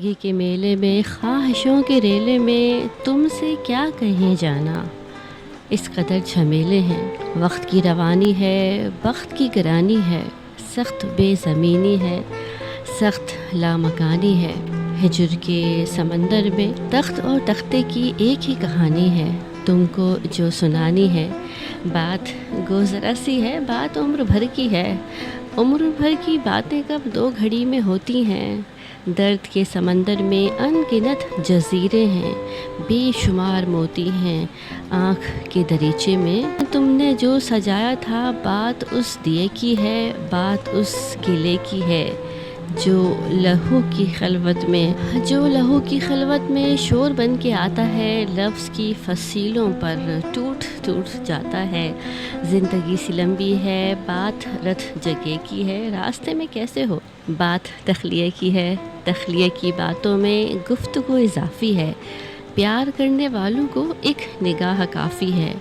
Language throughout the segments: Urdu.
زندگی کے میلے میں، خواہشوں کے ریلے میں، تم سے کیا کہیں جانا، اس قدر جھمیلے ہیں۔ وقت کی روانی ہے، وقت کی گرانی ہے، سخت بے زمینی ہے، سخت لامکانی ہے۔ ہجر کے سمندر میں تخت اور تختے کی ایک ہی کہانی ہے، تم کو جو سنانی ہے۔ بات گو ذرا سی ہے، بات عمر بھر کی ہے، عمر بھر کی باتیں کب دو گھڑی میں ہوتی ہیں۔ درد کے سمندر میں ان گنت جزیرے ہیں، بے شمار موتی ہیں آنکھ کے دریچے میں۔ تم نے جو سجایا تھا، بات اس دیے کی ہے، بات اس گلے کی ہے، جو لہو کی خلوت میں شور بن کے آتا ہے، لفظ کی فصیلوں پر ٹوٹ ٹوٹ جاتا ہے۔ زندگی سی لمبی ہے، بات رت جگہ کی ہے، راستے میں کیسے ہو؟ بات تخلیہ کی ہے، تخلیہ کی باتوں میں گفتگو اضافی ہے۔ پیار کرنے والوں کو ایک نگاہ کافی ہے،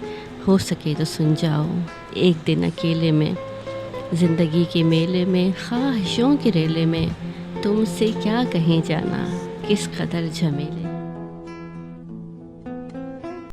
ہو سکے تو سن جاؤ ایک دن اکیلے میں۔ زندگی کے میلے میں، خواہشوں کے ریلے میں، تم سے کیا کہیں جانا، کس قدر جھمیلے۔